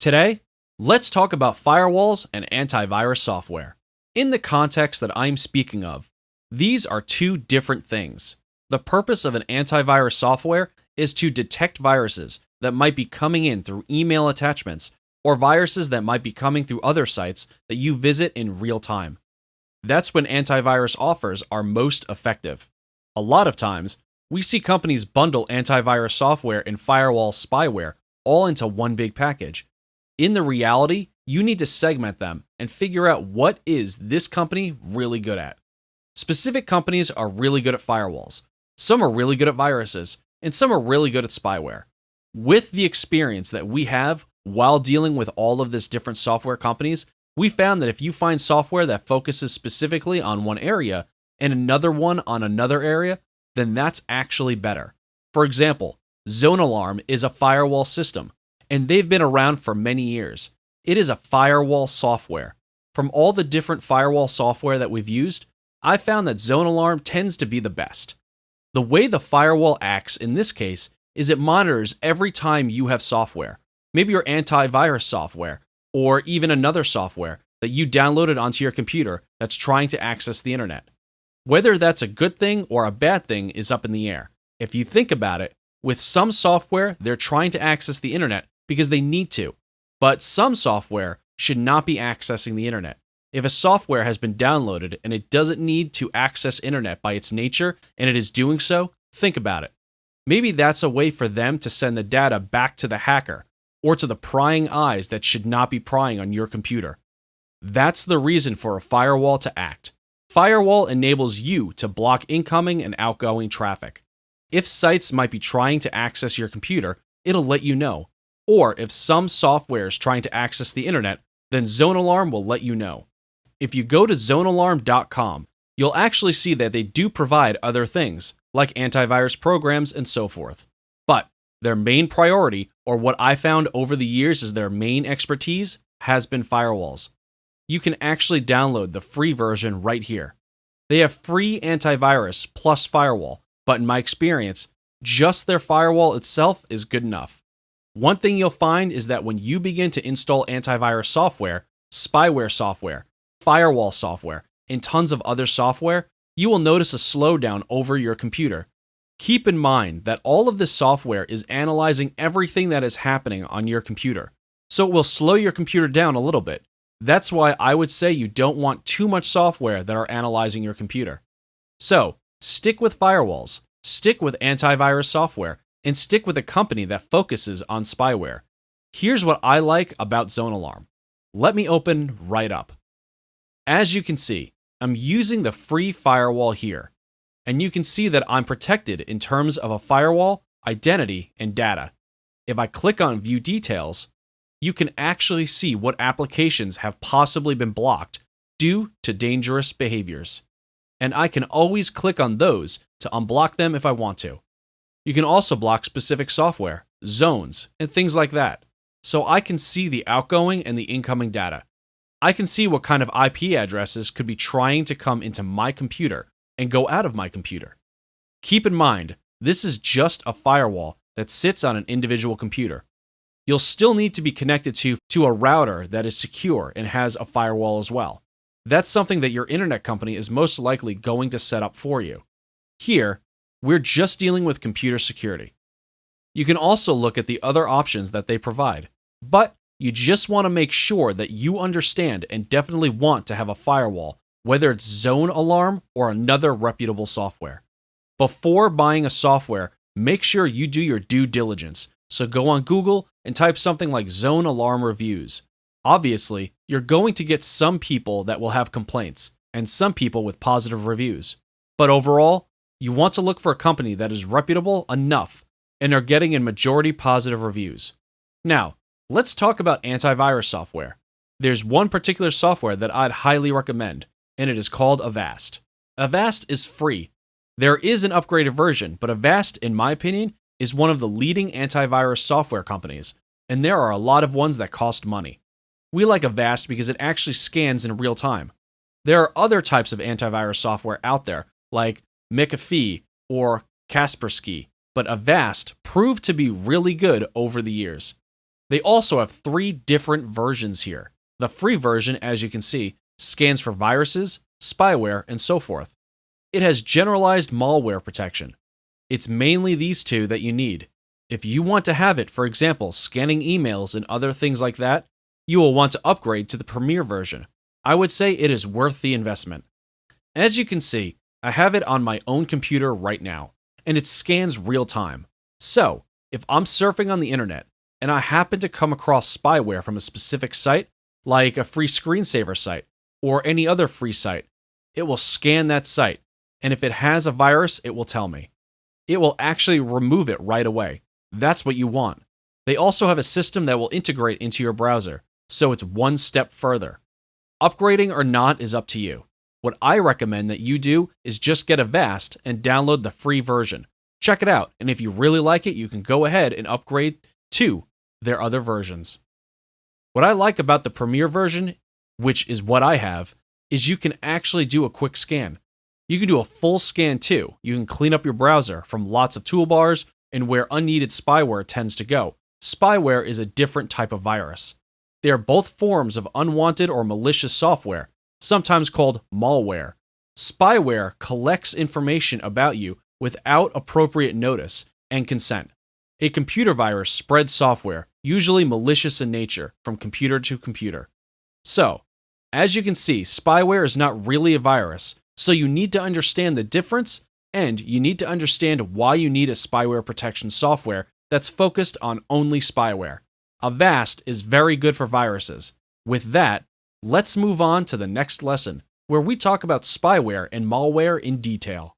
Today, let's talk about firewalls and antivirus software. In the context that I'm speaking of, these are two different things. The purpose of an antivirus software is to detect viruses that might be coming in through email attachments or viruses that might be coming through other sites that you visit in real time. That's when antivirus offers are most effective. A lot of times, we see companies bundle antivirus software and firewall spyware all into one big package. In the reality, you need to segment them and figure out what is this company really good at. Specific companies are really good at firewalls, some are really good at viruses, and some are really good at spyware. With the experience that we have while dealing with all of this different software companies, we found that if you find software that focuses specifically on one area and another one on another area, then that's actually better. For example, Zone Alarm is a firewall system, and they've been around for many years. It is a firewall software. From all the different firewall software that we've used, I found that Zone Alarm tends to be the best. The way the firewall acts in this case is it monitors every time you have software, maybe your antivirus software, or even another software that you downloaded onto your computer that's trying to access the internet. Whether that's a good thing or a bad thing is up in the air. If you think about it, with some software, they're trying to access the internet because they need to, but some software should not be accessing the internet. If a software has been downloaded and it doesn't need to access internet by its nature and it is doing so, think about it. Maybe that's a way for them to send the data back to the hacker or to the prying eyes that should not be prying on your computer. That's the reason for a firewall to act. Firewall enables you to block incoming and outgoing traffic. If sites might be trying to access your computer, it'll let you know. Or if some software is trying to access the internet, then Zone Alarm will let you know. If you go to zonealarm.com, you'll actually see that they do provide other things, like antivirus programs and so forth. But their main priority, or what I found over the years is their main expertise, has been firewalls. You can actually download the free version right here. They have free antivirus plus firewall, but in my experience, just their firewall itself is good enough. One thing you'll find is that when you begin to install antivirus software, spyware software, firewall software, and tons of other software, you will notice a slowdown over your computer. Keep in mind that all of this software is analyzing everything that is happening on your computer, so it will slow your computer down a little bit. That's why I would say you don't want too much software that are analyzing your computer. So, stick with firewalls, stick with antivirus software, and stick with a company that focuses on spyware. Here's what I like about Zone Alarm. Let me open right up. As you can see, I'm using the free firewall here, and you can see that I'm protected in terms of a firewall, identity, and data. If I click on View Details, you can actually see what applications have possibly been blocked due to dangerous behaviors. And I can always click on those to unblock them if I want to. You can also block specific software, zones, and things like that. So I can see the outgoing and the incoming data. I can see what kind of IP addresses could be trying to come into my computer and go out of my computer. Keep in mind, this is just a firewall that sits on an individual computer. You'll still need to be connected to a router that is secure and has a firewall as well. That's something that your internet company is most likely going to set up for you. Here, we're just dealing with computer security. You can also look at the other options that they provide, but you just want to make sure that you understand and definitely want to have a firewall, whether it's Zone Alarm or another reputable software. Before buying a software, make sure you do your due diligence. So go on Google and type something like Zone Alarm Reviews. Obviously, you're going to get some people that will have complaints and some people with positive reviews. But overall, you want to look for a company that is reputable enough and are getting in majority positive reviews. Now, let's talk about antivirus software. There's one particular software that I'd highly recommend, and it is called Avast. Avast is free. There is an upgraded version, but Avast, in my opinion, is one of the leading antivirus software companies, and there are a lot of ones that cost money. We like Avast because it actually scans in real time. There are other types of antivirus software out there, like McAfee or Kaspersky, but Avast proved to be really good over the years. They also have 3 different versions here. The free version, as you can see, scans for viruses, spyware, and so forth. It has generalized malware protection. It's mainly these 2 that you need. If you want to have it, for example, scanning emails and other things like that, you will want to upgrade to the Premier version. I would say it is worth the investment. As you can see, I have it on my own computer right now, and it scans real time. So, if I'm surfing on the internet and I happen to come across spyware from a specific site, like a free screensaver site or any other free site, it will scan that site, and if it has a virus, it will tell me. It will actually remove it right away. That's what you want. They also have a system that will integrate into your browser, so it's one step further. Upgrading or not is up to you. What I recommend that you do is just get Avast and download the free version. Check it out, and if you really like it, you can go ahead and upgrade to their other versions. What I like about the Premier version, which is what I have, is you can actually do a quick scan. You can do a full scan too. You can clean up your browser from lots of toolbars and where unneeded spyware tends to go. Spyware is a different type of virus. They are both forms of unwanted or malicious software, sometimes called malware. Spyware collects information about you without appropriate notice and consent. A computer virus spreads software, usually malicious in nature, from computer to computer. So, as you can see, spyware is not really a virus, so you need to understand the difference, and you need to understand why you need a spyware protection software that's focused on only spyware. Avast is very good for viruses. With that, let's move on to the next lesson, where we talk about spyware and malware in detail.